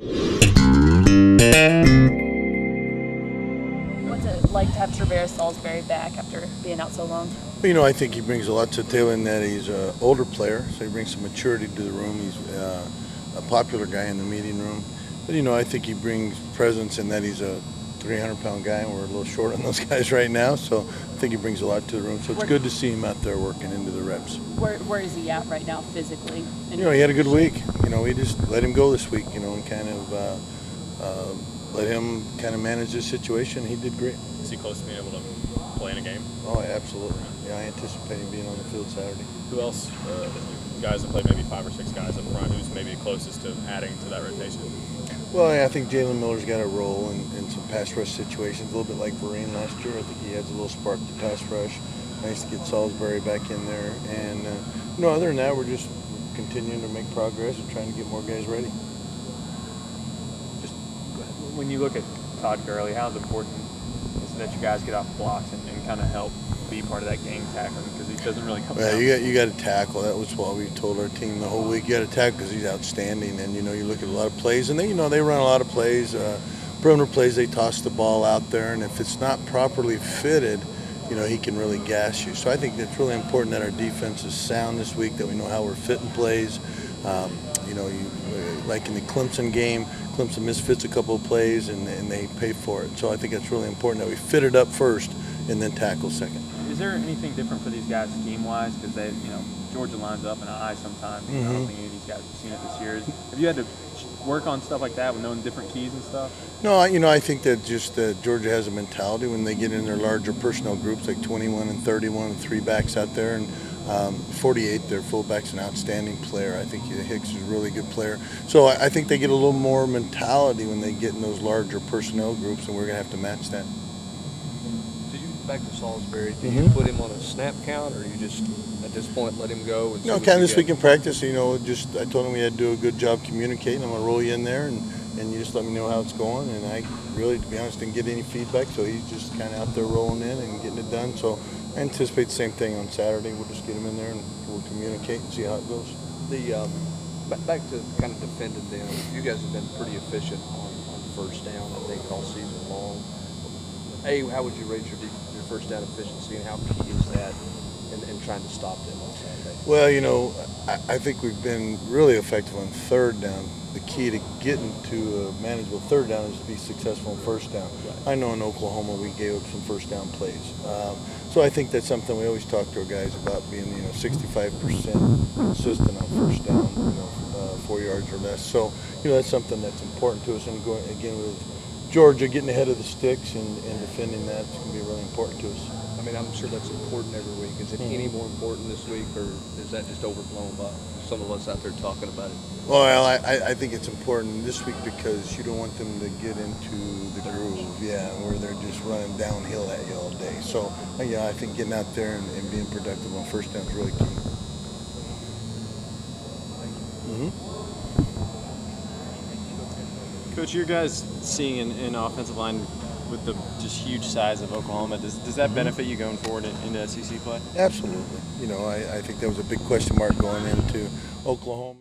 What's it like to have Traverse Salisbury back after being out so long? Well, I think he brings a lot to the table in that he's an older player, so he brings some maturity to the room. He's a popular guy in the meeting room. But, I think he brings presence in that he's a 300-pound guy, and we're a little short on those guys right now, so I think he brings a lot to the room. So it's good to see him out there working into the reps. Where is he at right now physically? He had a good week. We just let him go this week, and kind of let him kind of manage this situation. He did great. Is he close to being able to play in a game? Oh, absolutely. Yeah, I anticipate him being on the field Saturday. Who else, guys that played maybe 5 or 6 guys up front, who's maybe closest to adding to that rotation? Well, I think Jalen Miller's got a role in some pass rush situations, a little bit like Vereen last year. I think he adds a little spark to pass rush. Nice to get Salisbury back in there. And, other than that, we're just continuing to make progress and trying to get more guys ready. Just when you look at Todd Gurley, how important is it that you guys get off blocks and kind of help be part of that game tackling, because he doesn't really come down? You got to tackle. That was what we told our team the whole week. You got to tackle because he's outstanding. And you look at a lot of plays, and they run a lot of plays, perimeter plays. They toss the ball out there, and if it's not properly fitted, he can really gas you. So I think it's really important that our defense is sound this week, that we know how we're fitting plays. Like in the Clemson game, Clemson misfits a couple of plays, and they pay for it. So I think it's really important that we fit it up first and then tackle second. Is there anything different for these guys scheme-wise? Because they, Georgia lines up in an eye sometimes. I don't think any of these guys have seen it this year. Have you had to work on stuff like that with knowing different keys and stuff? No, I think that just Georgia has a mentality when they get in their larger personnel groups, like 21 and 31 and 3 backs out there, and 48, their fullback's an outstanding player. I think Hicks is a really good player. So I think they get a little more mentality when they get in those larger personnel groups, and we're going to have to match that. Back to Salisbury, do you put him on a snap count, or you just at this point let him go? And kind of this week in practice, I told him we had to do a good job communicating. I'm going to roll you in there, and you just let me know how it's going. And I really, to be honest, didn't get any feedback, so he's just kind of out there rolling in and getting it done. So I anticipate the same thing on Saturday. We'll just get him in there and we'll communicate and see how it goes. Back to kind of defending them, you guys have been pretty efficient on first down, I think, all season long. How would you rate your first down efficiency, and how key is that in trying to stop them on Saturday? Well, I think we've been really effective on third down. The key to getting to a manageable third down is to be successful on first down. Right. I know in Oklahoma we gave up some first down plays. So I think that's something we always talk to our guys about, being 65% consistent on first down, 4 yards or less. So that's something that's important to us. And going again with Georgia getting ahead of the sticks and defending that, it's going to be really important to us. I mean, I'm sure that's important every week. Is it any more important this week, or is that just overblown by some of us out there talking about it? Well, I think it's important this week because you don't want them to get into the groove, where they're just running downhill at you all day. So, I think getting out there and being productive on first down is really key. Coach, your guys seeing an offensive line with the just huge size of Oklahoma, does that benefit you going forward into SEC play? Absolutely. I think that was a big question mark going into Oklahoma.